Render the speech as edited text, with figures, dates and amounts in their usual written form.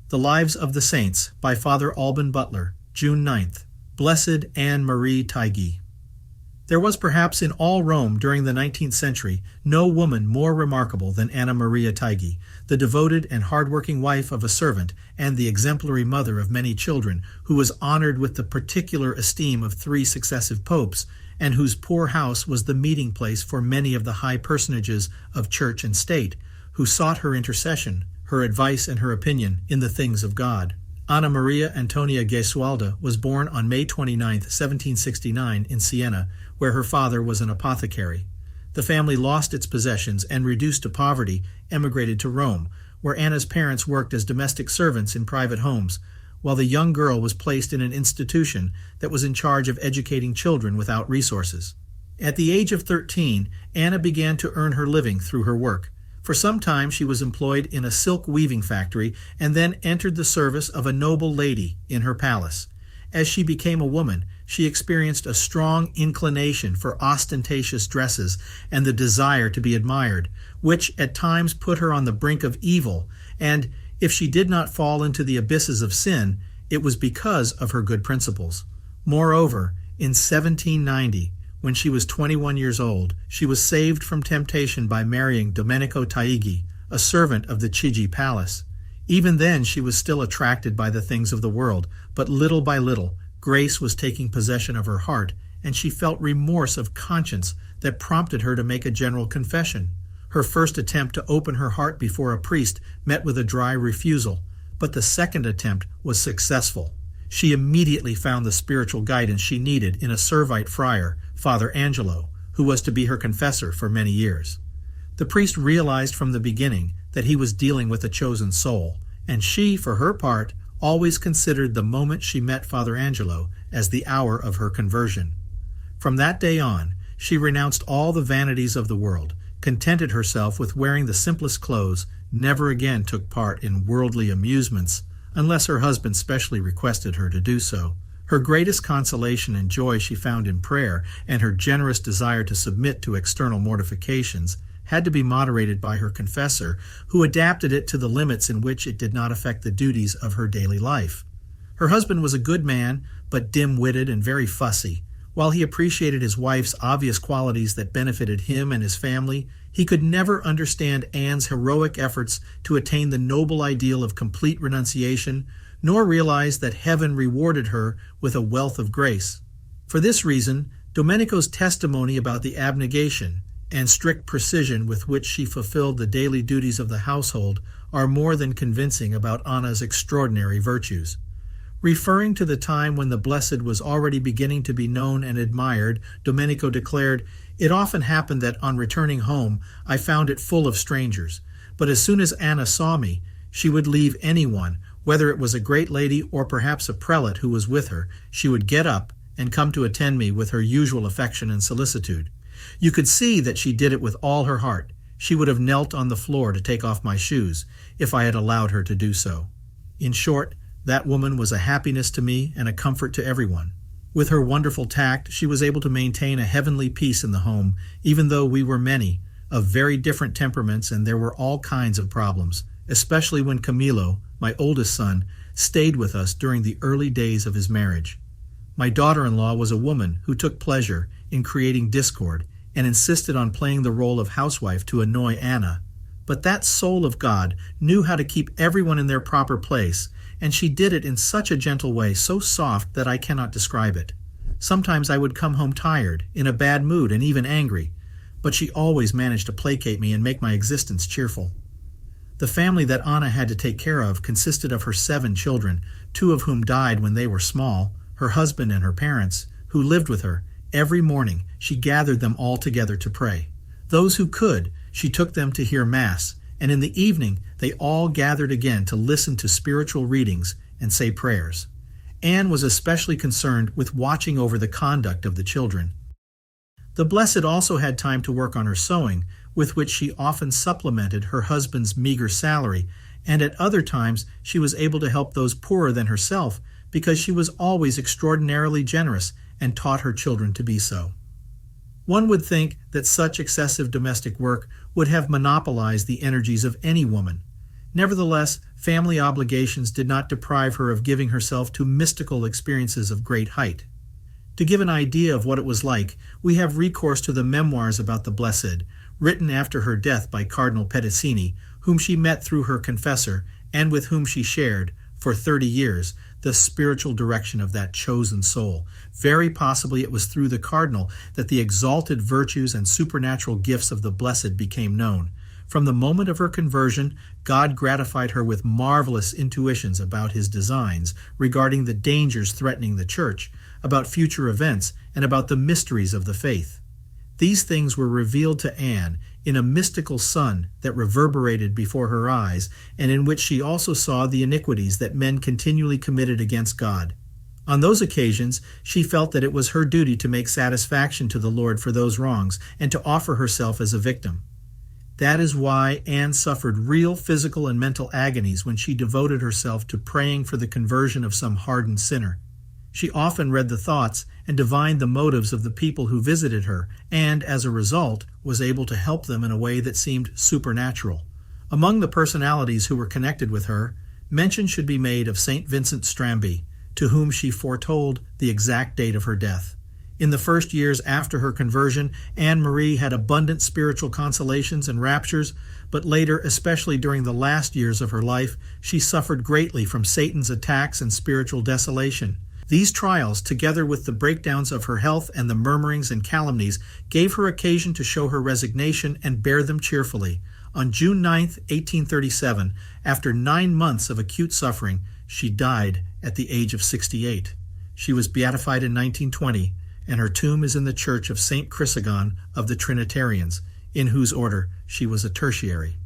The Lives of the Saints by Father Alban Butler, June 9th. Blessed Anne Marie Taigi. There was perhaps in all Rome during the 19th century no woman more remarkable than Anna Maria Taigi, the devoted and hard-working wife of a servant and the exemplary mother of many children, who was honored with the particular esteem of 3 successive popes, and whose poor house was the meeting place for many of the high personages of church and state, who sought her intercession, her advice and her opinion in the things of God. Anna Maria Antonia Gesualda was born on May 29, 1769, in Siena, where her father was an apothecary. The family lost its possessions and, reduced to poverty, emigrated to Rome, where Anna's parents worked as domestic servants in private homes, while the young girl was placed in an institution that was in charge of educating children without resources. At the age of 13, Anna began to earn her living through her work. For some time she was employed in a silk weaving factory and then entered the service of a noble lady in her palace. As she became a woman, she experienced a strong inclination for ostentatious dresses and the desire to be admired, which at times put her on the brink of evil, and if she did not fall into the abysses of sin, it was because of her good principles. Moreover, in 1790, when she was 21 years old, she was saved from temptation by marrying Domenico Taigi, a servant of the Chigi palace. Even then she was still attracted by the things of the world, but little by little, grace was taking possession of her heart, and she felt remorse of conscience that prompted her to make a general confession. Her first attempt to open her heart before a priest met with a dry refusal, but the second attempt was successful. She immediately found the spiritual guidance she needed in a Servite friar, Father Angelo, who was to be her confessor for many years. The priest realized from the beginning that he was dealing with a chosen soul, and she, for her part, always considered the moment she met Father Angelo as the hour of her conversion. From that day on, she renounced all the vanities of the world, contented herself with wearing the simplest clothes, never again took part in worldly amusements, unless her husband specially requested her to do so. Her greatest consolation and joy she found in prayer, and her generous desire to submit to external mortifications had to be moderated by her confessor, who adapted it to the limits in which it did not affect the duties of her daily life. Her husband was a good man, but dim-witted and very fussy. While he appreciated his wife's obvious qualities that benefited him and his family, he could never understand Anne's heroic efforts to attain the noble ideal of complete renunciation, nor realize that heaven rewarded her with a wealth of grace. For this reason, Domenico's testimony about the abnegation and strict precision with which she fulfilled the daily duties of the household are more than convincing about Anna's extraordinary virtues. Referring to the time when the Blessed was already beginning to be known and admired, Domenico declared, "It often happened that on returning home I found it full of strangers, but as soon as Anna saw me, she would leave anyone, whether it was a great lady or perhaps a prelate who was with her, she would get up and come to attend me with her usual affection and solicitude. You could see that she did it with all her heart. She would have knelt on the floor to take off my shoes, if I had allowed her to do so. In short, that woman was a happiness to me and a comfort to everyone. With her wonderful tact, she was able to maintain a heavenly peace in the home, even though we were many, of very different temperaments, and there were all kinds of problems, especially when Camillo, my oldest son, stayed with us during the early days of his marriage. My daughter-in-law was a woman who took pleasure in creating discord and insisted on playing the role of housewife to annoy Anna. But that soul of God knew how to keep everyone in their proper place, and she did it in such a gentle way, so soft that I cannot describe it. Sometimes I would come home tired, in a bad mood, and even angry, but she always managed to placate me and make my existence cheerful. The family that Anna had to take care of consisted of her 7 children, 2 of whom died when they were small, her husband and her parents, who lived with her. Every morning she gathered them all together to pray. Those who could, she took them to hear Mass, and in the evening they all gathered again to listen to spiritual readings and say prayers. Anne was especially concerned with watching over the conduct of the children. The Blessed also had time to work on her sewing, with which she often supplemented her husband's meager salary, and at other times she was able to help those poorer than herself because she was always extraordinarily generous and taught her children to be so. One would think that such excessive domestic work would have monopolized the energies of any woman. Nevertheless, family obligations did not deprive her of giving herself to mystical experiences of great height. To give an idea of what it was like, we have recourse to the memoirs about the Blessed, written after her death by Cardinal Pedicini, whom she met through her confessor, and with whom she shared, for 30 years, the spiritual direction of that chosen soul. Very possibly it was through the cardinal that the exalted virtues and supernatural gifts of the Blessed became known. From the moment of her conversion, God gratified her with marvelous intuitions about his designs regarding the dangers threatening the Church, about future events, and about the mysteries of the faith. These things were revealed to Anne in a mystical sun that reverberated before her eyes, and in which she also saw the iniquities that men continually committed against God. On those occasions, she felt that it was her duty to make satisfaction to the Lord for those wrongs, and to offer herself as a victim. That is why Anne suffered real physical and mental agonies when she devoted herself to praying for the conversion of some hardened sinner. She often read the thoughts and divined the motives of the people who visited her, and, as a result, was able to help them in a way that seemed supernatural. Among the personalities who were connected with her, mention should be made of St. Vincent Strambi, to whom she foretold the exact date of her death. In the first years after her conversion, Anne Marie had abundant spiritual consolations and raptures, but later, especially during the last years of her life, she suffered greatly from Satan's attacks and spiritual desolation. These trials, together with the breakdowns of her health and the murmurings and calumnies, gave her occasion to show her resignation and bear them cheerfully. On June 9, 1837, after 9 months of acute suffering, she died at the age of 68. She was beatified in 1920, and her tomb is in the church of St. Chrysogon of the Trinitarians, in whose order she was a tertiary.